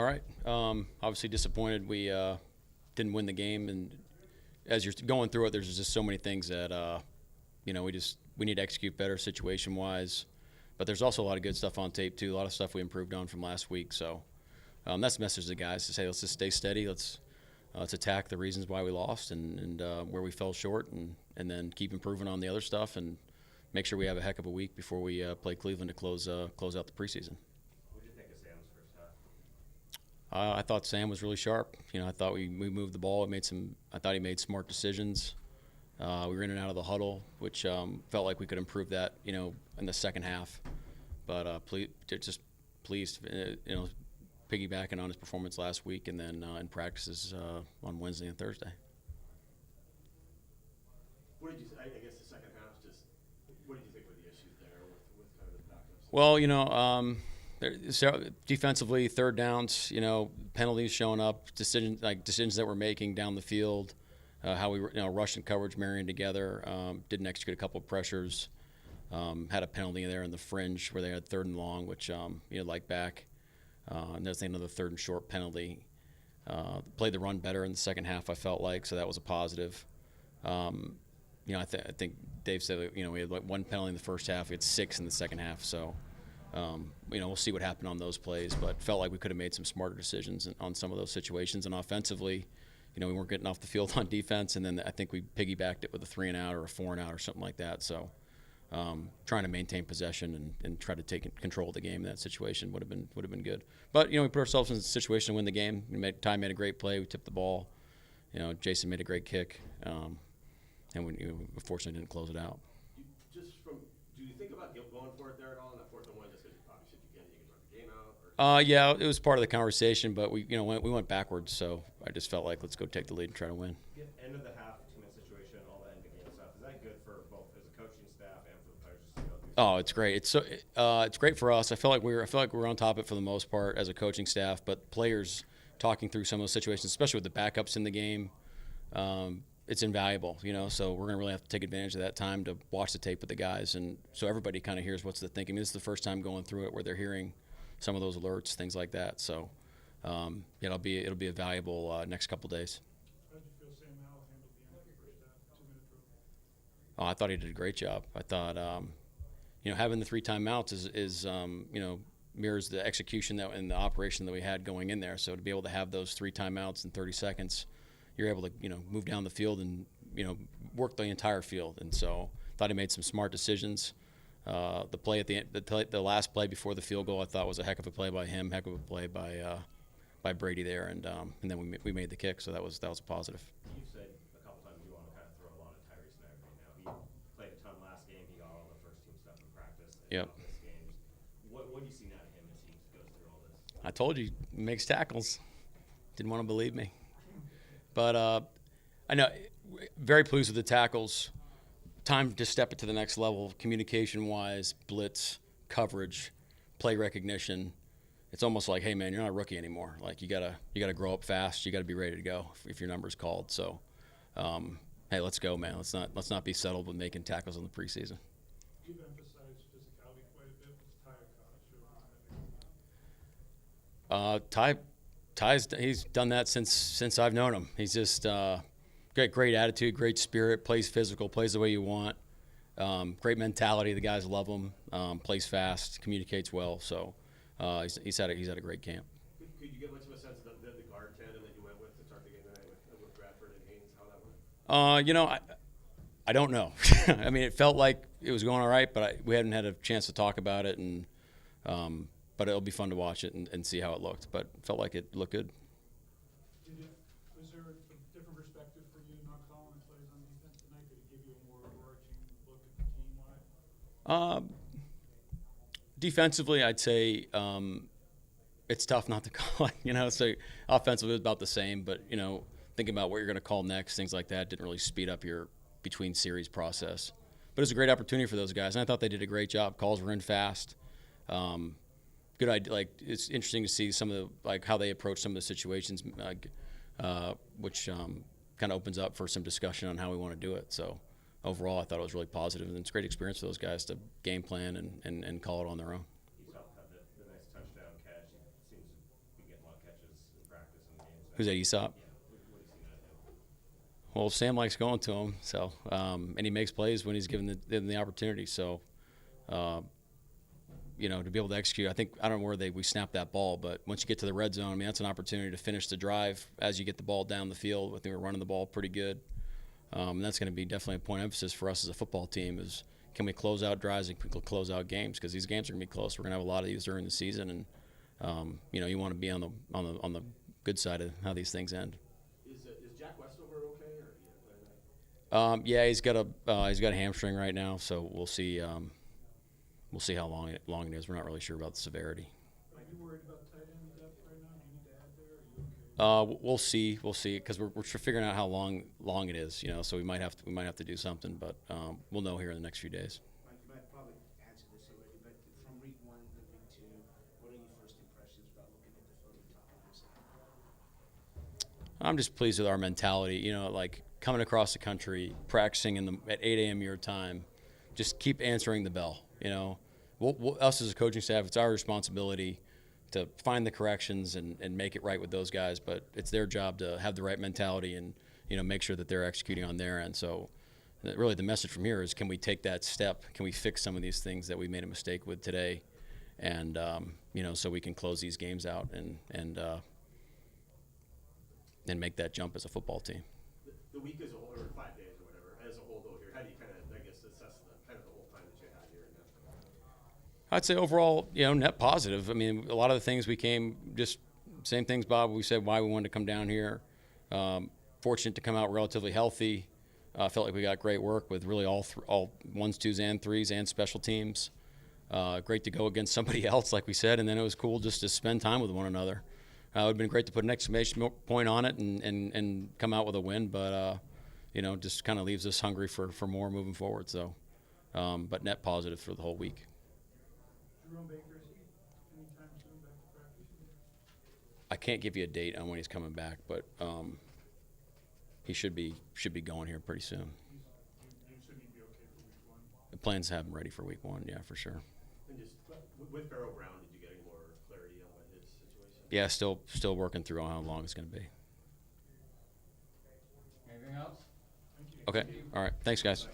All right. Obviously disappointed we didn't win the game, and as you're going through it, there's just so many things that we need to execute better situation-wise. But there's also a lot of good stuff on tape too. A lot of stuff we improved on from last week. So that's the message to the guys to say, let's just stay steady. Let's attack the reasons why we lost and where we fell short, and then keep improving on the other stuff and make sure we have a heck of a week before we play Cleveland to close out the preseason. What did you think of Sam's first half? I thought Sam was really sharp. I thought we moved the ball. I thought he made smart decisions. We were in and out of the huddle, which felt like we could improve that, in the second half. But just pleased, piggybacking on his performance last week and then in practices on Wednesday and Thursday. What did you? I guess the second half. Just what did you think were the issues there with kind of the backups? Well, defensively, third downs, penalties showing up, decisions that we're making down the field, how we rush and coverage marrying together, didn't execute a couple of pressures, had a penalty there in the fringe where they had third and long, which like back, and there's another third and short penalty. Played the run better in the second half, I felt like, so that was a positive. I think Dave said we had like one penalty in the first half, we had 6 in the second half, so. We'll see what happened on those plays, but felt like we could have made some smarter decisions on some of those situations. And offensively, we weren't getting off the field on defense, and then I think we piggybacked it with a 3-and-out or a 4-and-out or something like that. So trying to maintain possession and try to take control of the game in that situation would have been good. But we put ourselves in a situation to win the game. Ty made a great play. We tipped the ball. Jason made a great kick, and we unfortunately didn't close it out. Do you think about going for it there at all in that 4th and 1? Just because obviously if you can run the game out. Or... Yeah, it was part of the conversation, but we went backwards, so I just felt like let's go take the lead and try to win. End of the half, 2-minute situation, all that end of the game stuff. Is that good for both as a coaching staff and for the players just to go through? Oh, it's great. It's great for us. I feel like we're on top of it for the most part as a coaching staff, but players talking through some of those situations, especially with the backups in the game. It's invaluable, so we're going to really have to take advantage of that time to watch the tape with the guys, and so everybody kind of hears what's the thinking. This is the first time going through it where they're hearing some of those alerts, things like that. So it'll be a valuable next couple days. How did you feel Sam Howell handled the end of the first half, 2-minute drill? Oh, I thought he did a great job. I thought having the 3 timeouts is mirrors the execution and the operation that we had going in there. So to be able to have those 3 timeouts in 30 seconds. You're able to move down the field and work the entire field, and so thought he made some smart decisions. The play at the end, the last play before the field goal, I thought was a heck of a play by him, heck of a play by Brady there, and then we made the kick, so that was a positive. You've said a couple times you want to kind of throw a lot of Tyrese Knight right now. He played a ton last game. He got all the first team stuff in practice. Yep. This game, what do you see out of him as he goes through all this? I told you, he makes tackles. Didn't want to believe me. But I know, very pleased with the tackles. Time to step it to the next level, communication-wise, blitz, coverage, play recognition. It's almost like, hey man, you're not a rookie anymore. Like you gotta grow up fast. You gotta be ready to go if your number's called. So, hey, let's go, man. Let's not be settled with making tackles in the preseason. You've emphasized physicality quite a bit. Was Ty a coach? He's done that since I've known him. He's just got great attitude, great spirit, plays physical, plays the way you want. Great mentality. The guys love him. Plays fast, communicates well. So he's had a great camp. Could you get much of a sense of the guard tandem that you went with to start the game tonight with Bradford and Haynes? How that went? I don't know. I mean, it felt like it was going all right, but we hadn't had a chance to talk about it, and but it'll be fun to watch it and see how it looked. But it felt like it looked good. Was there a different perspective for you not calling plays on defense tonight? Did it give you a more overarching look at the team-wide? Defensively, I'd say it's tough not to call it. So offensively, it was about the same. But thinking about what you're going to call next, things like that, didn't really speed up your between series process. But it was a great opportunity for those guys, and I thought they did a great job. Calls were in fast. Good idea. Like, it's interesting to see some of the how they approach some of the situations, which kind of opens up for some discussion on how we want to do it. So overall, I thought it was really positive, and it's a great experience for those guys to game plan and call it on their own. He's helped have the nice touchdown catch. He seems to be getting a lot of catches Who's that, Aesop? Well, Sam likes going to him, so and he makes plays when he's given the opportunity. So, you know, to be able to execute, I don't know where we snap that ball, but once you get to the red zone, I mean, that's an opportunity to finish the drive as you get the ball down the field. I think we're running the ball pretty good. And that's going to be definitely a point of emphasis for us as a football team is can we close out drives and close out games, because these games are going to be close. We're going to have a lot of these during the season, and you know, you want to be on the good side of how these things end. Is Jack Westover okay, or are you playing that? Yeah, he's got a hamstring right now, so we'll see. We'll see how long it is. We're not really sure about the severity. Are you worried about tight end depth right now? Do you need to add there? Are you okay? We'll see, because we're figuring out how long it is. You know, so we might have to do something, but we'll know here in the next few days. Mike, you might probably answer this already, but from week 1 to week 2, what are your first impressions about looking at the film and talking to yourself? I'm just pleased with our mentality. You know, like coming across the country, practicing at 8 a.m. your time, just keep answering the bell. You know, us as a coaching staff, it's our responsibility to find the corrections and make it right with those guys, but it's their job to have the right mentality and, you know, make sure that they're executing on their end. So really the message from here is, can we take that step? Can we fix some of these things that we made a mistake with today? And, you know, so we can close these games out and make that jump as a football team. The week as a whole, or 5 days or whatever, as a whole though here, how do you kind of, I guess, assess the whole time that you had here in Nashville? I'd say overall, you know, net positive. I mean, a lot of the things we came, just same things, Bob. We said why we wanted to come down here. Fortunate to come out relatively healthy. Felt like we got great work with really all ones, twos, and threes, and special teams. Great to go against somebody else, like we said, and then it was cool just to spend time with one another. It would have been great to put an exclamation point on it and come out with a win, but you know, just kind of leaves us hungry for more moving forward. So, but net positive for the whole week. Jerome Baker, is he anytime soon back to practice? I can't give you a date on when he's coming back, but he should be going here pretty soon. You said he'd be okay for week 1. The plans have him ready for week 1, yeah, for sure. And just with Barrow Brown, did you get any more clarity on what his situation? Yeah, still working through on how long it's going to be. Anything else? Okay, all right, thanks, guys.